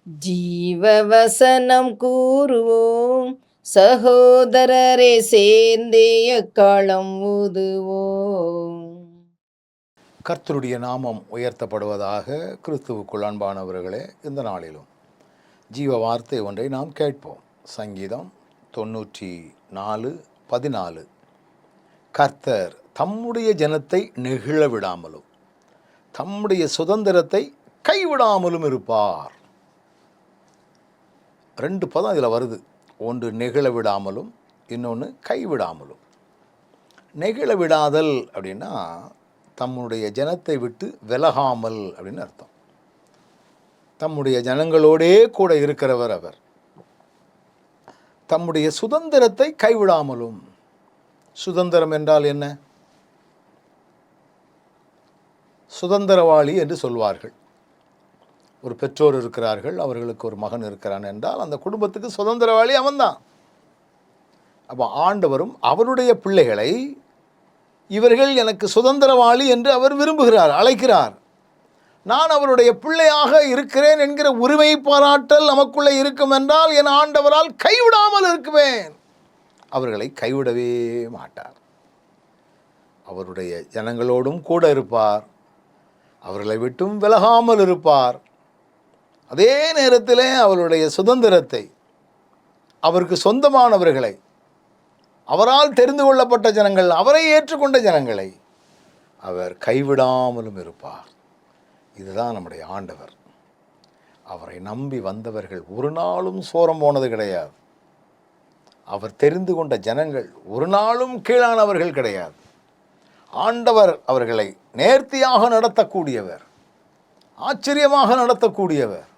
ஜீவவசனம் கூறுவோம், சகோதரரே சேர்ந்தே எக்காலம் ஊதுவோம். கர்த்தருடைய நாமம் உயர்த்தப்படுவதாக. கிறிஸ்துவுக்குள் அன்பானவர்களே, இந்த நாளிலும் ஜீவ வார்த்தை ஒன்றை நாம் கேட்போம். சங்கீதம் 94:14. கர்த்தர் தம்முடைய ஜனத்தை நெகிழ விடாமலும் தம்முடைய சுதந்திரத்தை கைவிடாமலும் இருப்பார். 2 பதம் இதில் வருது. ஒன்று நெகிழ விடாமலும், இன்னொன்று கைவிடாமலும். நெகிழ விடாதல் அப்படின்னா தம்முடைய ஜனத்தை விட்டு விலகாமல் அப்படின்னு அர்த்தம். தம்முடைய ஜனங்களோடே கூட இருக்கிறவர் அவர். தம்முடைய சுதந்திரத்தை கைவிடாமலும். சுதந்திரம் என்றால் என்ன? சுதந்திரவாளி என்று சொல்வார்கள். ஒரு பெற்றோர் இருக்கிறார்கள், அவர்களுக்கு ஒரு மகன் இருக்கிறான் என்றால் அந்த குடும்பத்துக்கு சுதந்திரவாளி அவன்தான். அப்போ ஆண்டவரும் அவருடைய பிள்ளைகளை இவர்கள் எனக்கு சுதந்திரவாளி என்று அவர் விரும்புகிறார், அழைக்கிறார். நான் அவருடைய பிள்ளையாக இருக்கிறேன் என்கிற உரிமை பாராட்டல் நமக்குள்ளே இருக்கும் என்றால் என் ஆண்டவரால் கைவிடாமல் இருக்குவேன். அவர்களை கைவிடவே மாட்டார். அவருடைய ஜனங்களோடும் கூட இருப்பார், அவர்களை விட்டும் விலகாமல் இருப்பார். அதே நேரத்தில் அவருடைய சுதந்திரத்தை, அவருக்கு சொந்தமானவர்களை, அவரால் தெரிந்து கொள்ளப்பட்ட ஜனங்கள், அவரை ஏற்றுக்கொண்ட ஜனங்களை அவர் கைவிடாமலும் இருப்பார். இதுதான் நம்முடைய ஆண்டவர். அவரை நம்பி வந்தவர்கள் ஒரு நாளும் சோரம் போனது கிடையாது. அவர் தெரிந்து கொண்ட ஜனங்கள் ஒரு நாளும் கீழானவர்கள் கிடையாது. ஆண்டவர் அவர்களை நேர்த்தியாக நடத்தக்கூடியவர், ஆச்சரியமாக நடத்தக்கூடியவர்,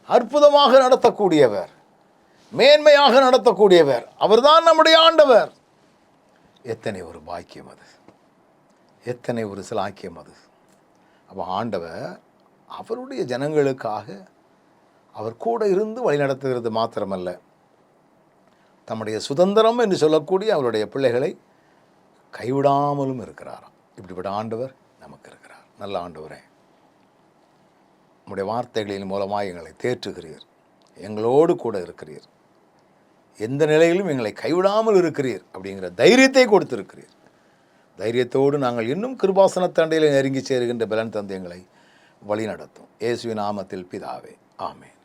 அற்புதமாக நடத்தக்கூடியவர், மேன்மையாக நடத்தக்கூடியவர். அவர்தான் நம்முடைய ஆண்டவர். எத்தனை ஒரு பாக்கியம் அது! எத்தனை ஒரு சிலாக்கியம் அது! அப்போ ஆண்டவர் அவருடைய ஜனங்களுக்காக அவர் கூட இருந்து வழிநடத்துகிறது மாத்திரமல்ல, தம்முடைய சுதந்திரம் என்று சொல்லக்கூடிய அவருடைய பிள்ளைகளை கைவிடாமலும் இருக்கிறாராம். இப்படிப்பட்ட ஆண்டவர் நமக்கு இருக்கிறார். நல்ல ஆண்டவரே, நம்முடைய வார்த்தைகளின் மூலமாக எங்களை தேற்றுகிறீர், எங்களோடு கூட இருக்கிறீர், எந்த நிலையிலும் எங்களை கைவிடாமல் இருக்கிறீர் அப்படிங்கிற தைரியத்தை கொடுத்திருக்கிறீர். தைரியத்தோடு நாங்கள் இன்னும் கிருபாசன தண்டையில் நெருங்கி சேருகின்ற பலன் தந்தை எங்களை வழி நடத்தும். இயேசுவின் நாமத்தில் பிதாவே, ஆமென்.